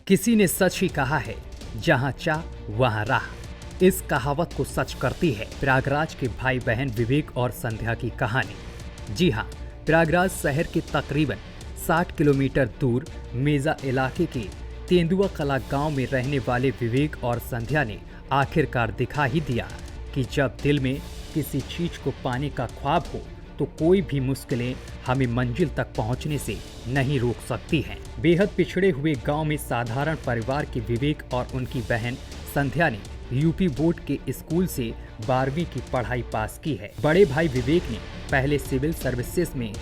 किसी ने सच ही कहा है, जहां चाह वहां राह। इस कहावत को सच करती है प्रयागराज के भाई बहन विवेक और संध्या की कहानी। जी हां, प्रयागराज शहर के तकरीबन 60 किलोमीटर दूर मेजा इलाके के तेंदुआ कला गांव में रहने वाले विवेक और संध्या ने आखिरकार दिखा ही दिया कि जब दिल में किसी चीज को पाने का ख्वाब हो तो कोई भी मुश्किलें हमें मंजिल तक पहुंचने से नहीं रोक सकती हैं। बेहद पिछड़े हुए गांव में साधारण परिवार के विवेक और उनकी बहन संध्या ने यूपी बोर्ड के स्कूल से 12वीं की पढ़ाई पास की है। बड़े भाई विवेक ने पहले सिविल सर्विसेज में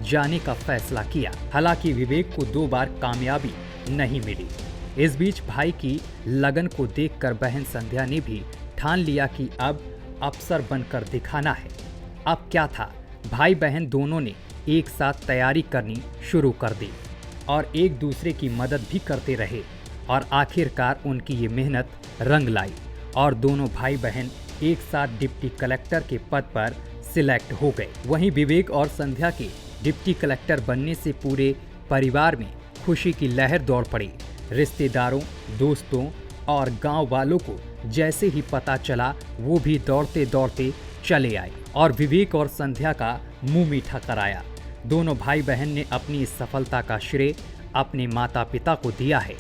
जाने का फैसला किया। हालांकि विवेक को 2 बार कामयाबी नहीं मिली। इस बीच भाई की लगन को देखकर बहन संध्या ने भी ठान लिया कि अब अफसर बनकर दिखाना है। अब क्या था, भाई बहन दोनों ने एक साथ तैयारी करनी शुरू कर दी और एक दूसरे की मदद भी करते रहे और आखिरकार उनकी ये मेहनत रंग लाई और दोनों भाई बहन एक साथ डिप्टी कलेक्टर के पद पर सिलेक्ट हो गए। वहीं विवेक और संध्या के डिप्टी कलेक्टर बनने से पूरे परिवार में खुशी की लहर दौड़ पड़ी। रिश्तेदारों, दोस्तों और गांव वालों को जैसे ही पता चला वो भी दौड़ते दौड़ते चले आए और विवेक और संध्या का मुंह मीठा कराया। दोनों भाई बहन ने अपनी इस सफलता का श्रेय अपने माता पिता को दिया है।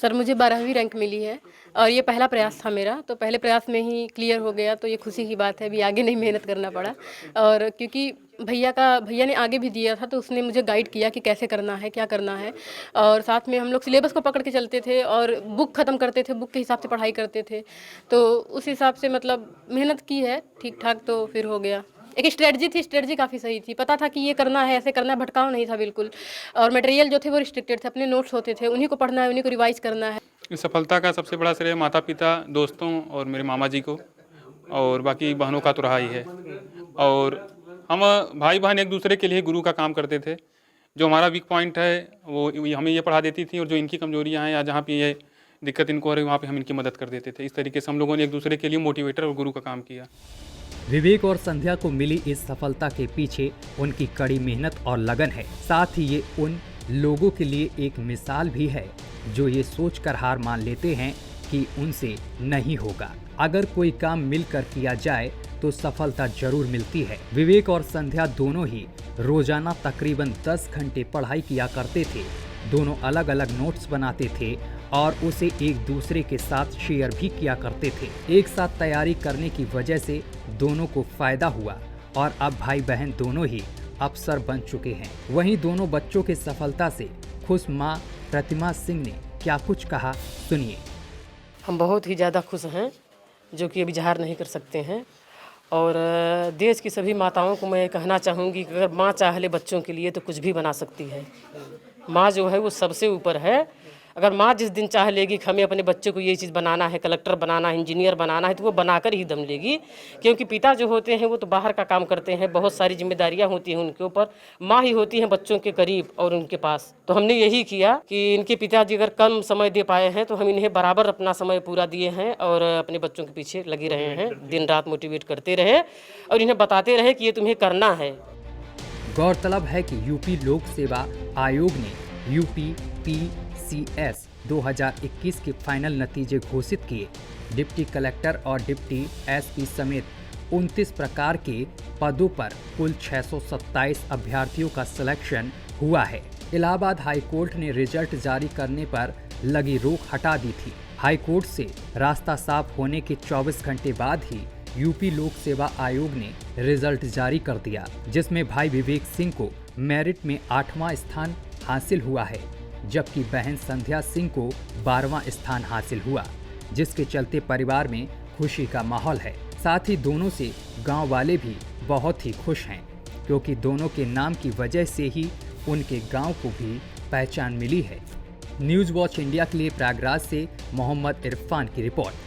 सर, मुझे 12वीं रैंक मिली है और ये पहला प्रयास था मेरा, तो पहले प्रयास में ही क्लियर हो गया, तो ये खुशी की बात है। अभी आगे नहीं मेहनत करना पड़ा और क्योंकि भैया ने आगे भी दिया था, तो उसने मुझे गाइड किया कि कैसे करना है, क्या करना है। और साथ में हम लोग सिलेबस को पकड़ के चलते थे और बुक ख़त्म करते थे, बुक के हिसाब से पढ़ाई करते थे। तो उस हिसाब से मतलब मेहनत की है ठीक ठाक, तो फिर हो गया। एक स्ट्रेटजी थी, स्ट्रेटजी काफ़ी सही थी, पता था कि ये करना है, ऐसे करना है, भटकाव नहीं था बिल्कुल। और मटेरियल जो थे वो रिस्ट्रिक्टेड थे, अपने नोट्स होते थे, उन्हीं को पढ़ना है, उन्हीं को रिवाइज करना है। इस सफलता का सबसे बड़ा श्रेय माता पिता, दोस्तों और मेरे मामा जी को, और बाकी बहनों का तो रहा ही है। और हम भाई बहन एक दूसरे के लिए गुरु का काम करते थे। जो हमारा वीक पॉइंट है वो हमें ये पढ़ा देती थी और जो इनकी कमजोरियां हैं या जहाँ पे ये दिक्कत इनको हो रही वहाँ पे हम इनकी मदद कर देते थे। इस तरीके से हम लोगों ने एक दूसरे के लिए मोटिवेटर और गुरु का काम किया। विवेक और संध्या को मिली इस सफलता के पीछे उनकी कड़ी मेहनत और लगन है। साथ ही ये उन लोगों के लिए एक मिसाल भी है जो ये सोचकर हार मान लेते हैं कि उनसे नहीं होगा। अगर कोई काम मिलकर किया जाए तो सफलता जरूर मिलती है। विवेक और संध्या दोनों ही रोजाना तकरीबन 10 घंटे पढ़ाई किया करते थे। दोनों अलग अलग नोट्स बनाते थे और उसे एक दूसरे के साथ शेयर भी किया करते थे। एक साथ तैयारी करने की वजह से दोनों को फायदा हुआ और अब भाई बहन दोनों ही अफसर बन चुके हैं। वहीं दोनों बच्चों के सफलता से खुश मां प्रतिमा सिंह ने क्या कुछ कहा, सुनिए। हम बहुत ही ज़्यादा खुश हैं, जो कि अभी इजहार नहीं कर सकते हैं। और देश की सभी माताओं को मैं कहना चाहूँगी कि अगर माँ चाह ले बच्चों के लिए तो कुछ भी बना सकती है। माँ जो है वो सबसे ऊपर है। अगर माँ जिस दिन चाह लेगी कि हमें अपने बच्चे को ये चीज़ बनाना है, कलेक्टर बनाना है, इंजीनियर बनाना है, तो वो बनाकर ही दम लेगी। क्योंकि पिता जो होते हैं वो तो बाहर का काम करते हैं, बहुत सारी जिम्मेदारियां होती हैं उनके ऊपर। माँ ही होती हैं बच्चों के करीब और उनके पास। तो हमने यही किया कि इनके पिताजी अगर कम समय दे पाए हैं तो हम इन्हें बराबर अपना समय पूरा दिए हैं और अपने बच्चों के पीछे लगे रहे हैं, दिन रात मोटिवेट करते रहे और इन्हें बताते रहे कि ये तुम्हें करना है। गौरतलब है कि यूपी लोक सेवा आयोग ने यूपी PCS 2021 के फाइनल नतीजे घोषित किए। डिप्टी कलेक्टर और डिप्टी SP समेत 29 प्रकार के पदों पर कुल 627 अभ्यर्थियों का सिलेक्शन हुआ है। इलाहाबाद हाई कोर्ट ने रिजल्ट जारी करने पर लगी रोक हटा दी थी। हाई कोर्ट से रास्ता साफ होने के 24 घंटे बाद ही यूपी लोक सेवा आयोग ने रिजल्ट जारी कर दिया, जिसमें भाई विवेक सिंह को मेरिट में 8वां स्थान हासिल हुआ है, जबकि बहन संध्या सिंह को 12वां स्थान हासिल हुआ, जिसके चलते परिवार में खुशी का माहौल है। साथ ही दोनों से गांव वाले भी बहुत ही खुश हैं, क्योंकि दोनों के नाम की वजह से ही उनके गांव को भी पहचान मिली है। न्यूज़ वॉच इंडिया के लिए प्रयागराज से मोहम्मद इरफान की रिपोर्ट।